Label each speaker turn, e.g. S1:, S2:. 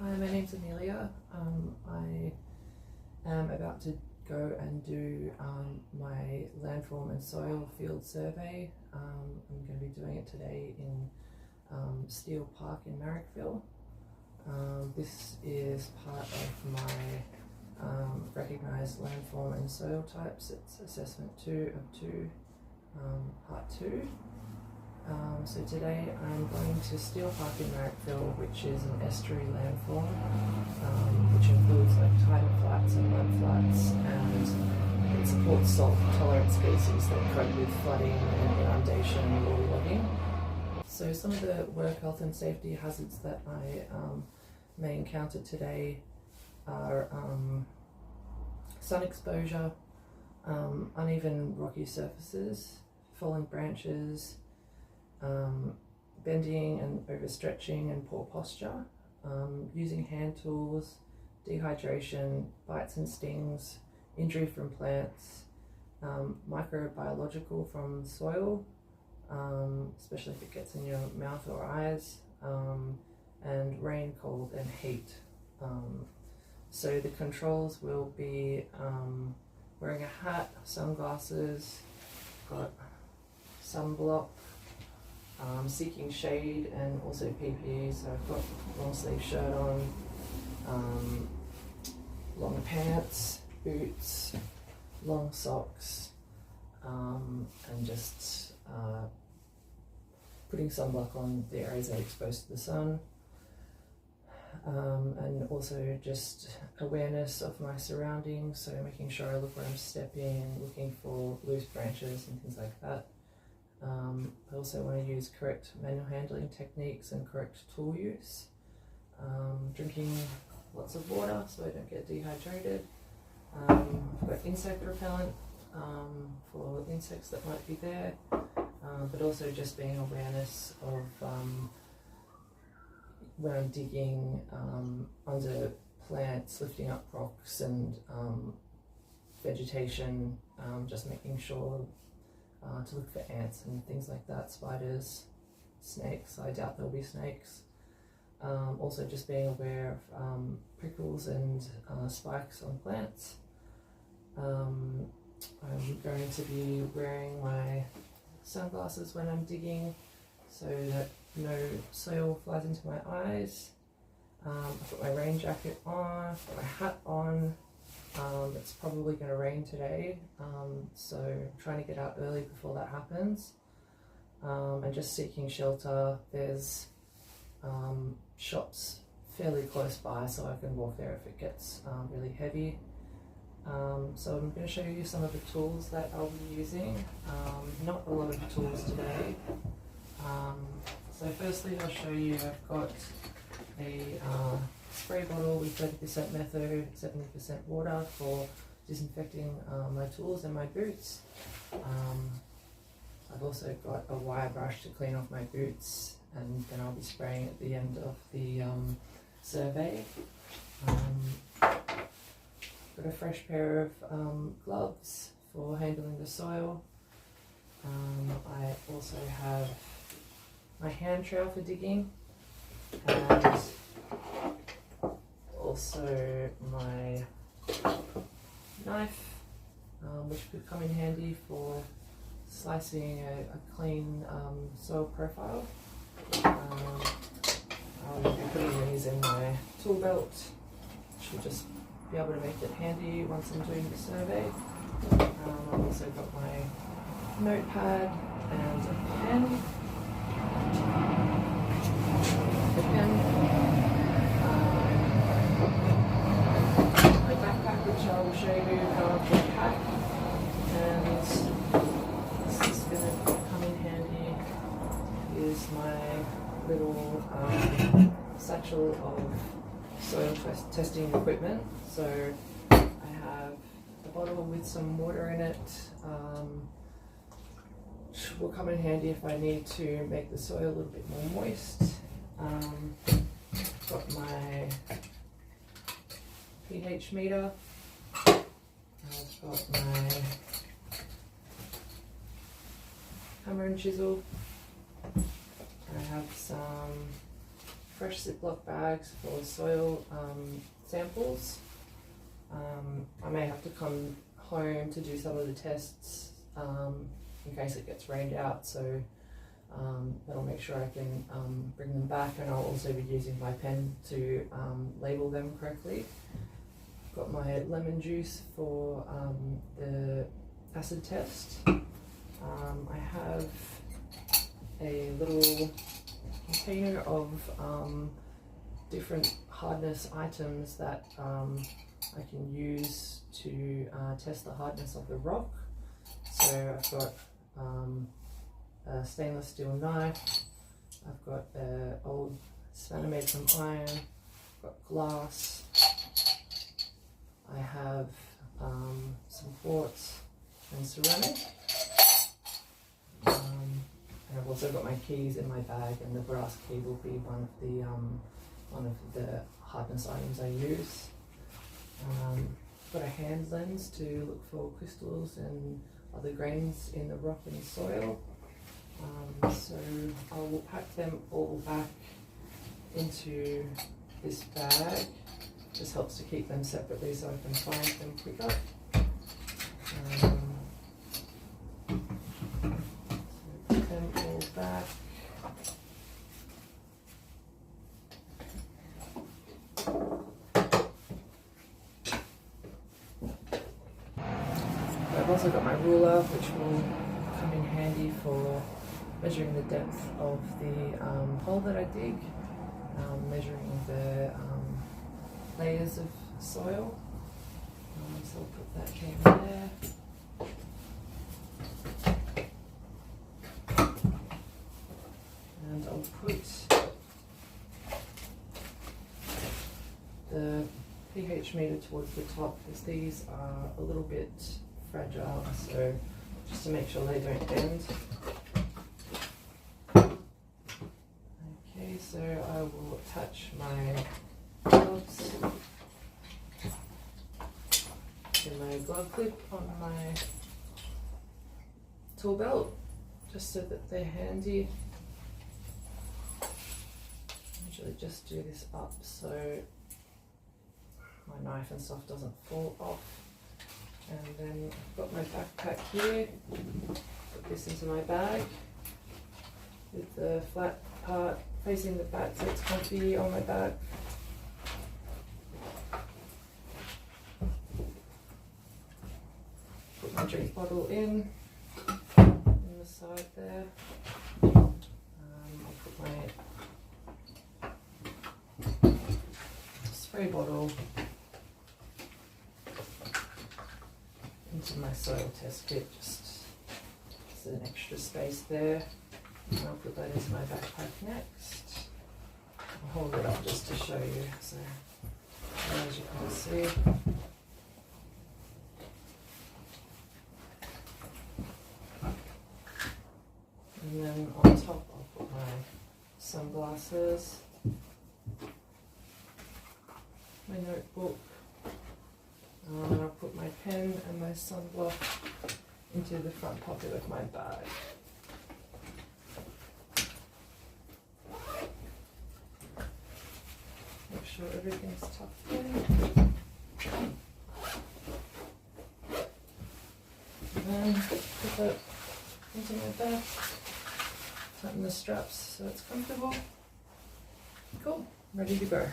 S1: Hi, my name's Amelia. I am about to go and do my landform and soil field survey. I'm going to be doing it today in Steel Park in Marrickville. This is part of my recognised landform and soil types. It's assessment 2 of 2, part 2. So today I'm going to Steel Park in Marrickville, which is an estuary landform, which includes like tidal flats and mud flats, and it supports salt-tolerant species that cope with flooding and inundation and waterlogging. So some of the work health and safety hazards that I may encounter today are sun exposure, uneven rocky surfaces, falling branches, bending and overstretching and poor posture, using hand tools, dehydration, bites and stings, injury from plants, microbiological from soil, especially if it gets in your mouth or eyes, and rain, cold and heat. So the controls will be wearing a hat, sunglasses, got sunblock, seeking shade and also PPE, so I've got long sleeve shirt on, long pants, boots, long socks, and just putting sunblock on the areas that are exposed to the sun, and also just awareness of my surroundings, so making sure I look where I'm stepping, looking for loose branches and things like that. I also want to use correct manual handling techniques and correct tool use. Drinking lots of water so I don't get dehydrated. I've got insect repellent for insects that might be there, but also just being awareness of when I'm digging under plants, lifting up rocks and vegetation, just making sure to look for ants and things like that, spiders, snakes. I doubt there'll be snakes. Also just being aware of prickles and spikes on plants. I'm going to be wearing my sunglasses when I'm digging so that no soil flies into my eyes. I've got my rain jacket on, I've got my hat on. It's probably going to rain today, so I'm trying to get out early before that happens, and just seeking shelter. There's shops fairly close by, so I can walk there if it gets really heavy. So I'm going to show you some of the tools that I'll be using. Not a lot of tools today. So firstly I'll show you, I've got a spray bottle with 30% metho, 70% water for disinfecting my tools and my boots. I've also got a wire brush to clean off my boots, and then I'll be spraying at the end of the survey. Got a fresh pair of gloves for handling the soil. I also have my hand trowel for digging, and also my knife, which could come in handy for slicing a clean soil profile. I'll be putting these in my tool belt. Should just be able to make it handy once I'm doing the survey. I've also got my notepad and a pen. My backpack, which I will show you how to pack, and this is going to come in handy, is my little satchel of soil testing equipment. So I have a bottle with some water in it, which will come in handy if I need to make the soil a little bit more moist. Got my pH meter. I've got my hammer and chisel. I have some fresh Ziploc bags for soil samples. I may have to come home to do some of the tests in case it gets rained out, so that'll make sure I can bring them back, and I'll also be using my pen to label them correctly. Got my lemon juice for the acid test. I have a little container of different hardness items that I can use to test the hardness of the rock. So I've got a stainless steel knife, I've got an old spanner made from iron, I've got glass, I have some quartz and ceramic, and I've also got my keys in my bag, and the brass key will be one of the hardness items I use. Got a hand lens to look for crystals and other grains in the rock and soil. So I will pack them all back into this bag. Just helps to keep them separately so I can find them quicker. So put them all back. I've also got my ruler, which will come in handy for measuring the depth of the hole that I dig, measuring the layers of soil. So I'll put that down there. And I'll put the pH meter towards the top, because these are a little bit fragile, so just to make sure they don't bend. Okay, so I will attach my gloves to my glove clip on my tool belt, just so that they're handy. Usually just do this up so my knife and stuff doesn't fall off. And then I've got my backpack here, put this into my bag with the flat part facing the back so it's comfy on my back. Put my drink bottle in the side there. I'll put my spray bottle into my soil test kit, just an extra space there. And I'll put that into my backpack next. I'll hold it up just to show you, so as you can see. And then on top I'll put my sunglasses, my notebook, and I'll put my pen and my sunblock into the front pocket of my bag. Make sure everything's tucked in. And then put that into my bag. Tighten the straps so it's comfortable. Cool, ready to go.